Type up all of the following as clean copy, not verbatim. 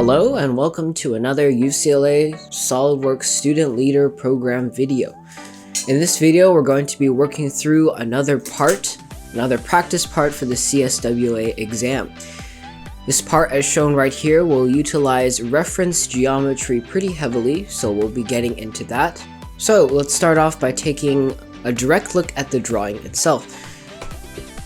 Hello and welcome to another UCLA SOLIDWORKS Student Leader Program video. In this video, we're going to be working through another practice part for the CSWA exam. This part, as shown right here, will utilize reference geometry pretty heavily, so we'll be getting into that. So let's start off by taking a direct look at the drawing itself.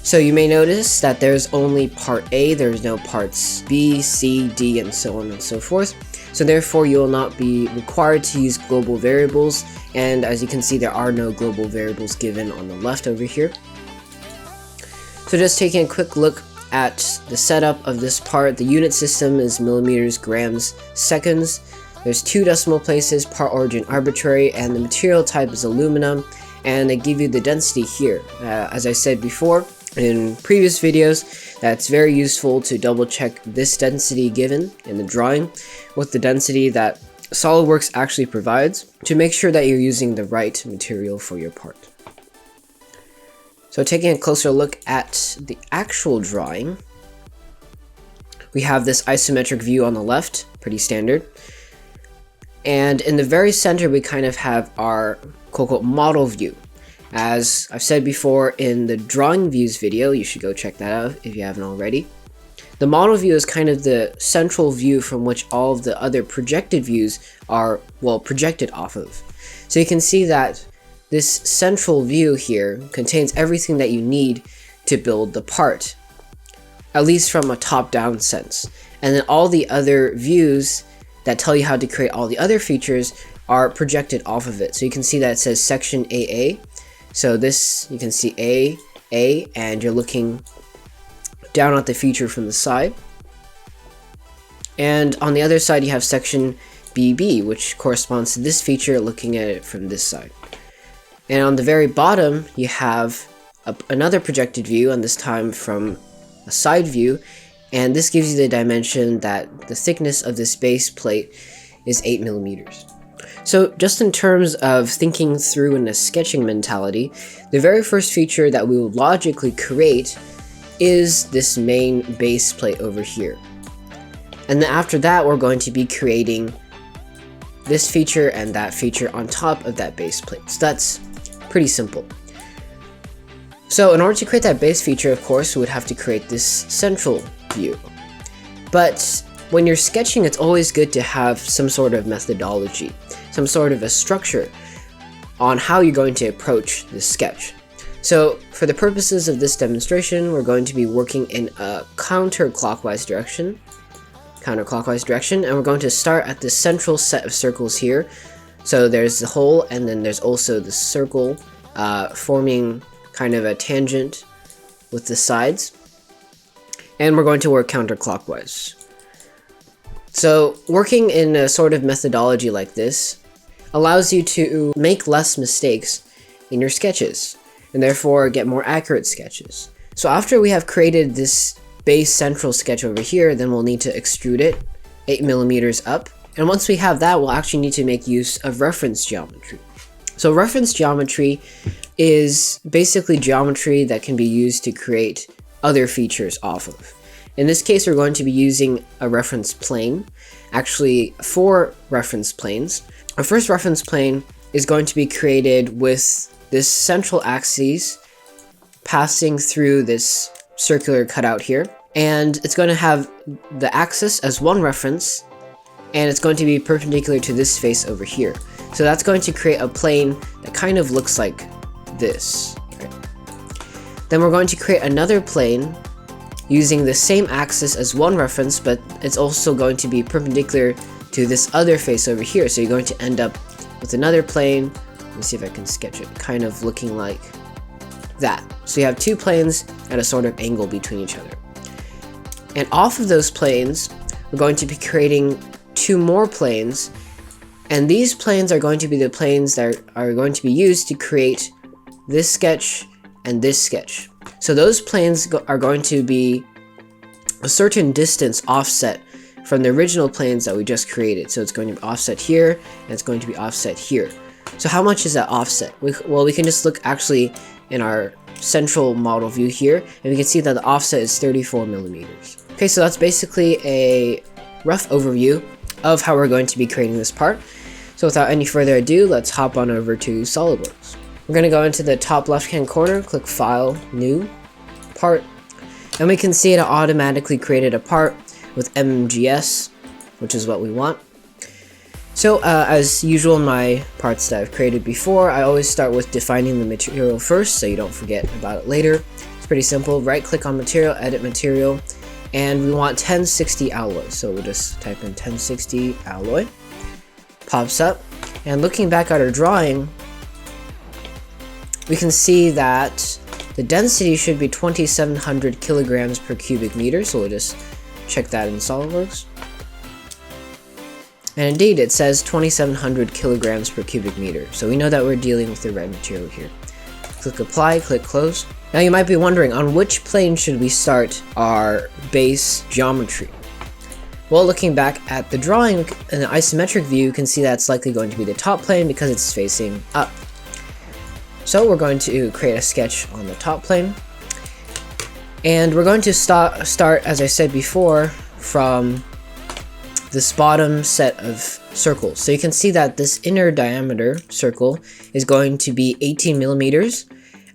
So you may notice that there's only part A, there's no parts B, C, D, and so on and so forth. So therefore you will not be required to use global variables, and as you can see there are no global variables given on the left over here. So just taking a quick look at the setup of this part, the unit system is millimeters, grams, seconds. There's 2 decimal places, part origin arbitrary, and the material type is aluminum, and they give you the density here. As I said before, in previous videos, that's very useful to double check this density given in the drawing with the density that SOLIDWORKS actually provides to make sure that you're using the right material for your part. So taking a closer look at the actual drawing, we have this isometric view on the left, pretty standard. And in the very center, we kind of have our quote-unquote model view. As I've said before in the drawing views video, you should go check that out if you haven't already. The model view is kind of the central view from which all of the other projected views are, well, projected off of. So you can see that this central view here contains everything that you need to build the part, at least from a top-down sense. And then all the other views that tell you how to create all the other features are projected off of it. So you can see that it says section AA. So this, you can see A, and you're looking down at the feature from the side. And on the other side, you have section BB, which corresponds to this feature, looking at it from this side. And on the very bottom, you have another projected view, and this time from a side view. And this gives you the dimension that the thickness of this base plate is 8 millimeters. So just in terms of thinking through in a sketching mentality, the very first feature that we will logically create is this main base plate over here. And then after that, we're going to be creating this feature and that feature on top of that base plate. So that's pretty simple. So in order to create that base feature, of course, we would have to create this central view. But when you're sketching, it's always good to have some sort of methodology, some sort of a structure on how you're going to approach this sketch. So for the purposes of this demonstration, we're going to be working in a counterclockwise direction, and we're going to start at the central set of circles here. So there's the hole, and then there's also the circle forming kind of a tangent with the sides. And we're going to work counterclockwise. So working in a sort of methodology like this allows you to make less mistakes in your sketches and therefore get more accurate sketches. So after we have created this base central sketch over here, then we'll need to extrude it 8 millimeters up. And once we have that, we'll actually need to make use of reference geometry. So reference geometry is basically geometry that can be used to create other features off of. In this case, we're going to be using a reference plane, actually 4 reference planes. Our first reference plane is going to be created with this central axis passing through this circular cutout here. And it's going to have the axis as one reference, and it's going to be perpendicular to this face over here. So that's going to create a plane that kind of looks like this. Right? Then we're going to create another plane using the same axis as one reference, but it's also going to be perpendicular to this other face over here. So you're going to end up with another plane. Let me see if I can sketch it, kind of looking like that. So you have 2 planes at a sort of angle between each other. And off of those planes, we're going to be creating 2 more planes. And these planes are going to be the planes that are going to be used to create this sketch and this sketch. So those planes are going to be a certain distance offset from the original planes that we just created. So it's going to be offset here, and it's going to be offset here. So how much is that offset? Well, we can just look actually in our central model view here, and we can see that the offset is 34 millimeters. Okay, so that's basically a rough overview of how we're going to be creating this part. So without any further ado, let's hop on over to SOLIDWORKS. We're going to go into the top left hand corner, click File, New, Part, and we can see it automatically created a part with MGS, which is what we want. So as usual in my parts that I've created before, I always start with defining the material first so you don't forget about it later. It's pretty simple. Right click on material, edit material, and we want 1060 alloy. So we'll just type in 1060 alloy. Pops up, and looking back at our drawing, we can see that the density should be 2700 kilograms per cubic meter. So we'll just check that in SOLIDWORKS. And indeed, it says 2700 kilograms per cubic meter. So we know that we're dealing with the right material here. Click Apply, click Close. Now you might be wondering, on which plane should we start our base geometry? Well, looking back at the drawing in the isometric view, you can see that it's likely going to be the top plane because it's facing up. So we're going to create a sketch on the top plane. And we're going to start, as I said before, from this bottom set of circles. So you can see that this inner diameter circle is going to be 18 millimeters,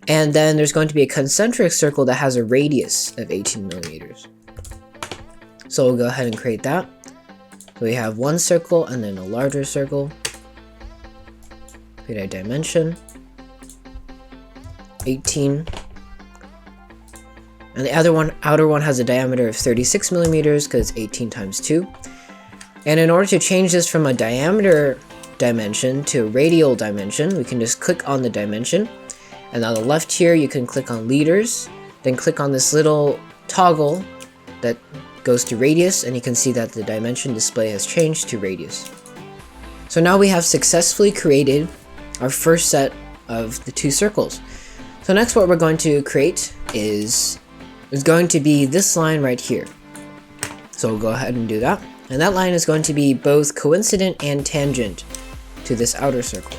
and then there's going to be a concentric circle that has a radius of 18 millimeters. So we'll go ahead and create that. So we have one circle and then a larger circle. Create a dimension, 18. And the outer one has a diameter of 36 millimeters because it's 18 times 2. And in order to change this from a diameter dimension to a radial dimension, we can just click on the dimension. And on the left here, you can click on liters, then click on this little toggle that goes to radius, and you can see that the dimension display has changed to radius. So now we have successfully created our first set of the two circles. So next what we're going to create is going to be this line right here. So we'll go ahead and do that. And that line is going to be both coincident and tangent to this outer circle.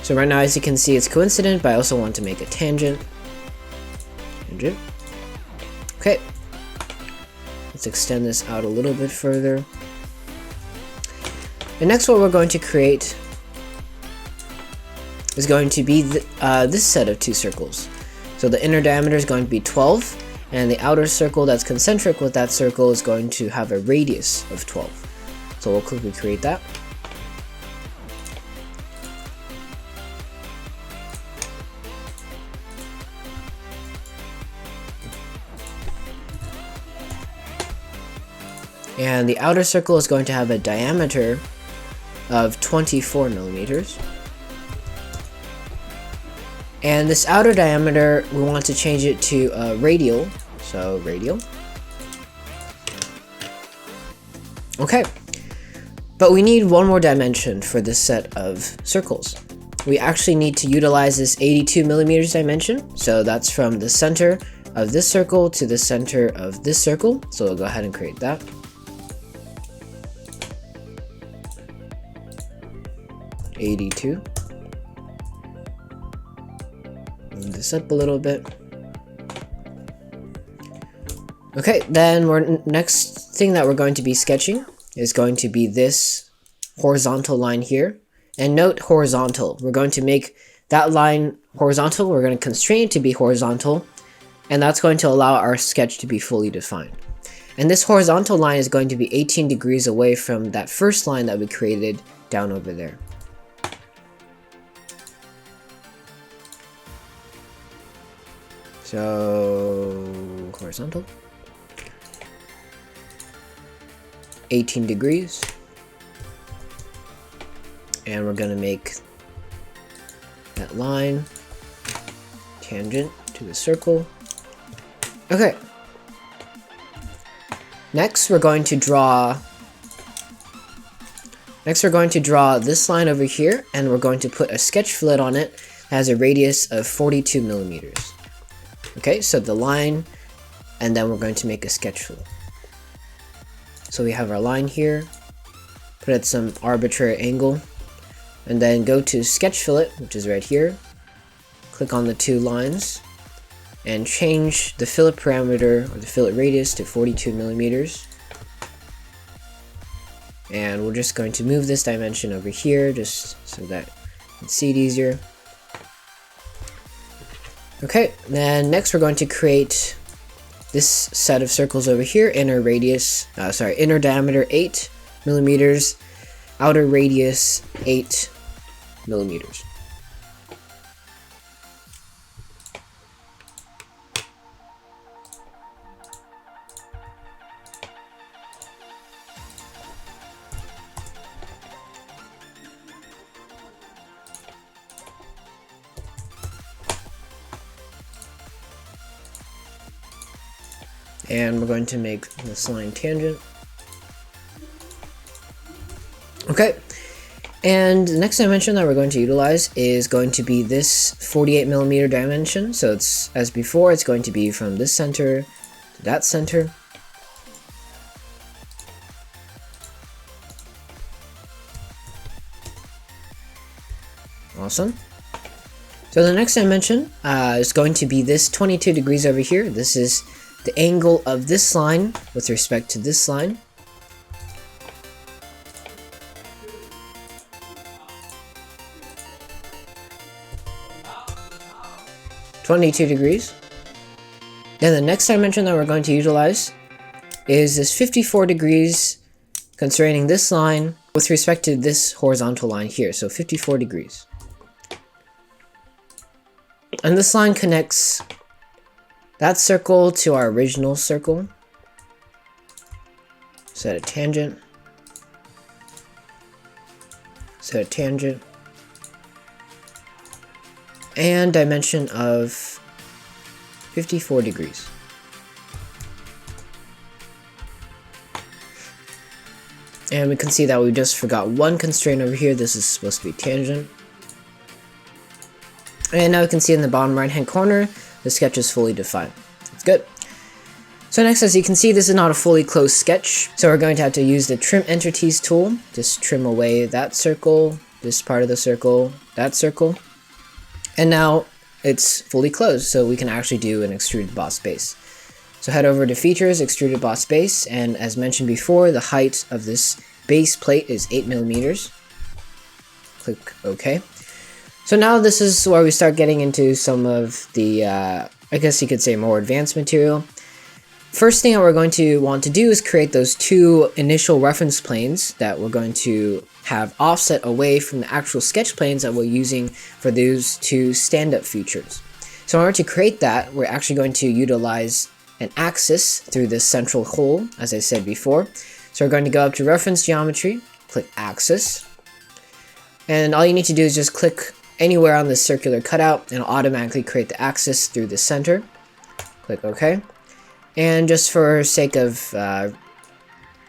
So right now, as you can see, it's coincident, but I also want to make a tangent. Okay. Let's extend this out a little bit further. And next what we're going to create is going to be this set of two circles. So the inner diameter is going to be 12. And the outer circle that's concentric with that circle is going to have a radius of 12. So we'll quickly create that. And the outer circle is going to have a diameter of 24 millimeters. And this outer diameter, we want to change it to radial. So radial. Okay. But we need one more dimension for this set of circles. We actually need to utilize this 82 millimeters dimension. So that's from the center of this circle to the center of this circle. So we'll go ahead and create that. (82). Move this up a little bit. Okay, then next thing that we're going to be sketching is going to be this horizontal line here. And note horizontal. We're going to make that line horizontal. We're going to constrain it to be horizontal. And that's going to allow our sketch to be fully defined. And this horizontal line is going to be 18 degrees away from that first line that we created down over there. So horizontal, 18 degrees, and we're gonna make that line tangent to the circle. Okay. Next we're going to draw this line over here, and we're going to put a sketch fillet on it that has a radius of 42 millimeters. Okay, so the line, and then we're going to make a sketch fillet. So we have our line here, put at some arbitrary angle, and then go to sketch fillet, which is right here. Click on the two lines, and change the fillet parameter, or the fillet radius, to 42 millimeters. And we're just going to move this dimension over here just so that you can see it easier. Okay, then next we're going to create this set of circles over here. Inner diameter 8 millimeters, outer radius 8 millimeters. And we're going to make this line tangent. Okay, and the next dimension that we're going to utilize is going to be this 48 millimeter dimension. So it's, as before, it's going to be from this center to that center. Awesome. So the next dimension is going to be this 22 degrees over here. This is the angle of this line with respect to this line. (22 degrees). Then the next dimension that we're going to utilize is this 54 degrees constraining this line with respect to this horizontal line here. So 54 degrees. And this line connects that circle to our original circle. Set a tangent. Set a tangent. And dimension of 54 degrees. And we can see that we just forgot one constraint over here. This is supposed to be tangent. And now we can see in the bottom right hand corner, the sketch is fully defined. That's good. So next, as you can see, this is not a fully closed sketch. So we're going to have to use the trim entities tool. Just trim away that circle, this part of the circle, that circle. And now it's fully closed, so we can actually do an extruded boss base. So head over to Features, Extruded Boss Base, and as mentioned before, the height of this base plate is 8 millimeters. Click OK. So now this is where we start getting into some of the, I guess you could say, more advanced material. First thing that we're going to want to do is create those two initial reference planes that we're going to have offset away from the actual sketch planes that we're using for those two stand-up features. So in order to create that, we're actually going to utilize an axis through this central hole, as I said before. So we're going to go up to Reference Geometry, click Axis, and all you need to do is just click anywhere on this circular cutout, and it'll automatically create the axis through the center. Click OK. And just for sake of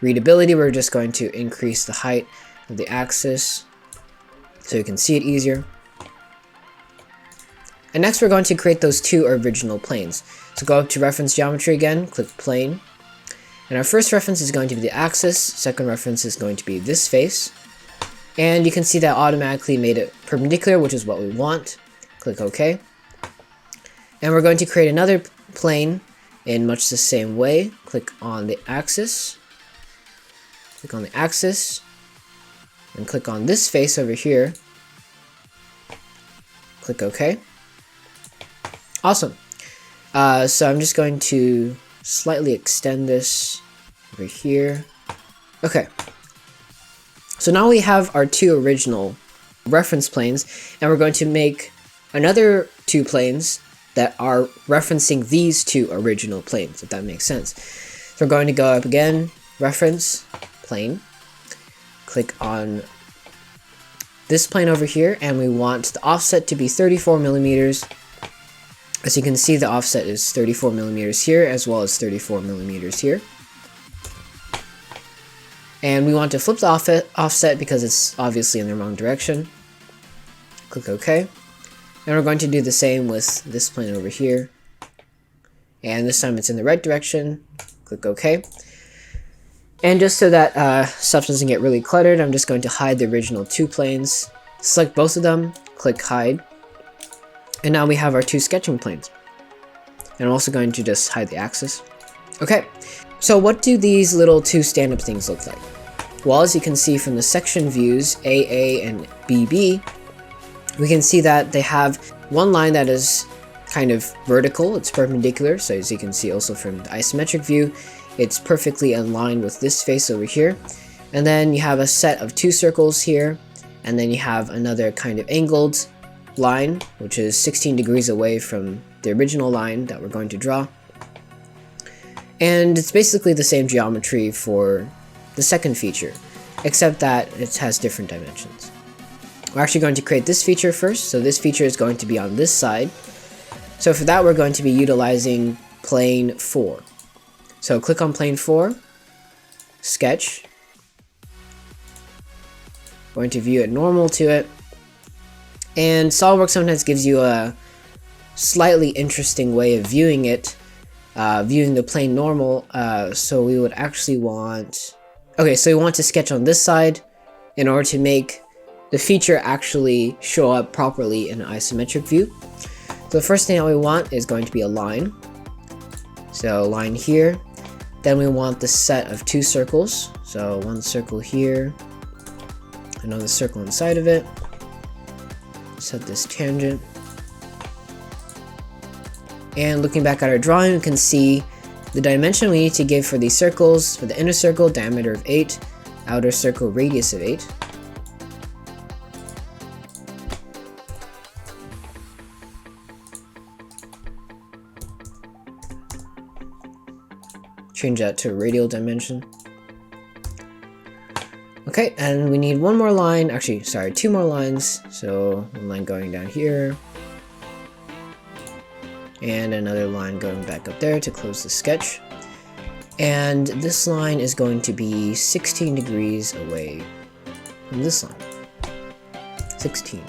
readability, we're just going to increase the height of the axis so you can see it easier. And next we're going to create those two original planes. So go up to Reference Geometry again, click Plane. And our first reference is going to be the axis, second reference is going to be this face. And you can see that automatically made it perpendicular, which is what we want. Click OK. And we're going to create another plane in much the same way. Click on the axis. Click on the axis. And click on this face over here. Click OK. Awesome. So I'm just going to slightly extend this over here. Okay. So now we have our two original reference planes, and we're going to make another two planes that are referencing these two original planes, if that makes sense. So we're going to go up again, Reference, Plane, click on this plane over here, and we want the offset to be 34 millimeters. As you can see, the offset is 34 millimeters here, as well as 34 millimeters here. And we want to flip the offset because it's obviously in the wrong direction. Click OK. And we're going to do the same with this plane over here. And this time it's in the right direction. Click OK. And just so that stuff doesn't get really cluttered, I'm just going to hide the original two planes. Select both of them, click Hide. And now we have our two sketching planes. And I'm also going to just hide the axis. Okay, so what do these little two stand-up things look like? Well, as you can see from the section views, AA and BB, we can see that they have one line that is kind of vertical, it's perpendicular, so as you can see also from the isometric view, it's perfectly aligned with this face over here. And then you have a set of two circles here, and then you have another kind of angled line, which is 16 degrees away from the original line that we're going to draw. And it's basically the same geometry for the second feature, except that it has different dimensions. We're actually going to create this feature first, so this feature is going to be on this side. So for that, we're going to be utilizing plane 4. So click on plane 4, sketch, going to view it normal to it, and SOLIDWORKS sometimes gives you a slightly interesting way of viewing it, viewing the plane normal. So we would actually want, okay, so we want to sketch on this side in order to make the feature actually show up properly in an isometric view. So the first thing that we want is going to be a line. So line here. Then we want the set of two circles. So one circle here, another circle inside of it. Set this tangent. And looking back at our drawing, we can see the dimension we need to give for these circles. For the inner circle, diameter of 8, outer circle, radius of 8. Change that to radial dimension. Okay, and we need one more line, actually, sorry, two more lines. So one line going down here, and another line going back up there to close the sketch. And this line is going to be 16 degrees away from this line. 16.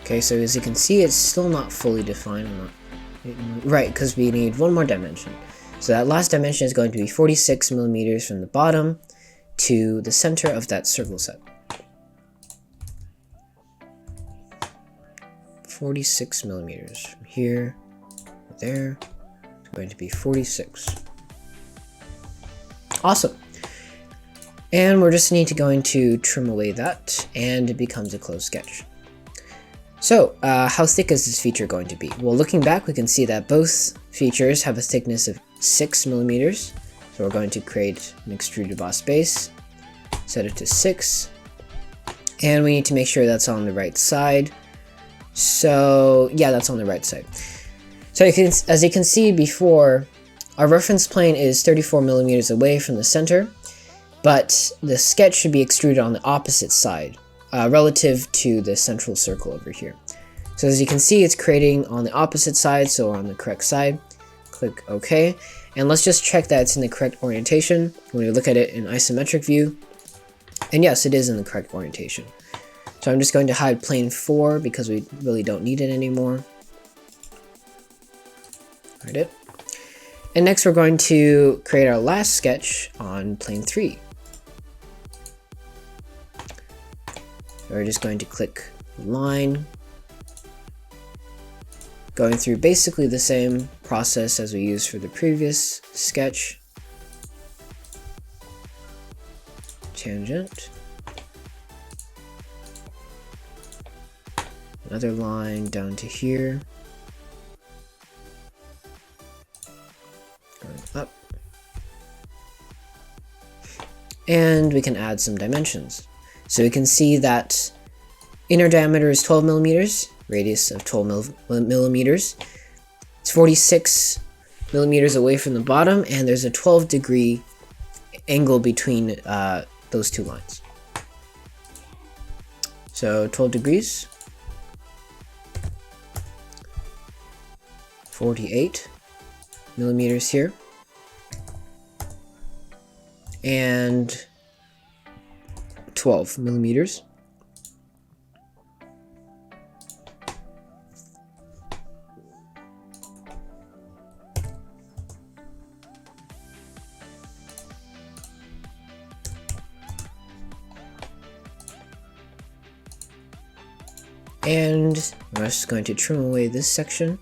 Okay, so as you can see, it's still not fully defined. Right, because we need one more dimension. So that last dimension is going to be 46 millimeters from the bottom to the center of that circle set. 46 millimeters from here to there. It's going to be 46. Awesome. And we're just going to trim away that, and it becomes a closed sketch. So, how thick is this feature going to be? Well, looking back, we can see that both features have a thickness of 6 millimeters. So we're going to create an extruded boss base, set it to 6, and we need to make sure that's on the right side. So, yeah, that's on the right side. So as you can see before, our reference plane is 34 millimeters away from the center, but the sketch should be extruded on the opposite side. Relative to the central circle over here. So as you can see, it's creating on the opposite side, so we're on the correct side. Click OK, and let's just check that it's in the correct orientation when we look at it in isometric view. And yes, it is in the correct orientation. So I'm just going to hide plane 4 because we really don't need it anymore. Hide it. And next we're going to create our last sketch on plane 3. We're just going to click line, going through basically the same process as we used for the previous sketch. Tangent. Another line down to here. Going up. And we can add some dimensions. So we can see that inner diameter is 12 millimeters, radius of 12 millimeters. It's 46 millimeters away from the bottom, and there's a 12-degree angle between those two lines. So 12 degrees, 48 millimeters here, and 12 millimeters. And I'm just going to trim away this section.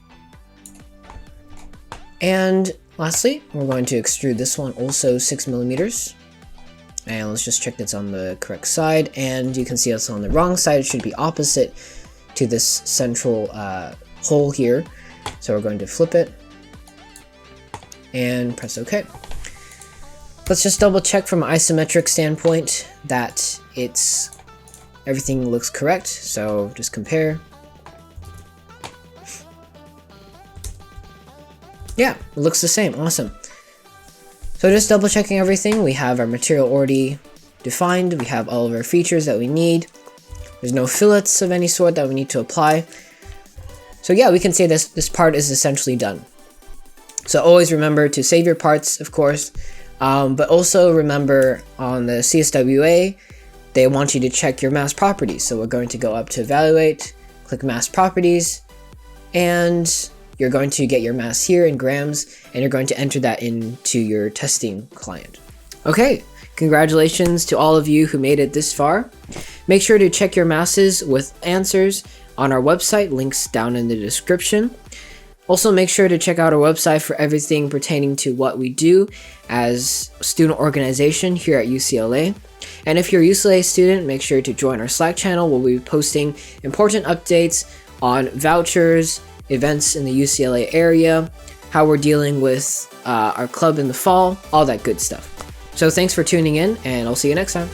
And lastly, we're going to extrude this one also 6mm. And let's just check it's on the correct side. And you can see it's on the wrong side. It should be opposite to this central hole here. So we're going to flip it and press OK. Let's just double check from an isometric standpoint that everything looks correct. So just compare. Yeah, it looks the same. Awesome. So just double checking everything. We have our material already defined. We have all of our features that we need. There's no fillets of any sort that we need to apply. So yeah, we can say this part is essentially done. So always remember to save your parts, of course, but also remember on the CSWA, they want you to check your mass properties. So we're going to go up to evaluate, click mass properties, and you're going to get your mass here in grams, and you're going to enter that into your testing client. Okay, congratulations to all of you who made it this far. Make sure to check your masses with answers on our website, links down in the description. Also, make sure to check out our website for everything pertaining to what we do as a student organization here at UCLA. And if you're a UCLA student, make sure to join our Slack channel where we'll be posting important updates on vouchers, events in the UCLA area, how we're dealing with our club in the fall, all that good stuff. So thanks for tuning in, and I'll see you next time.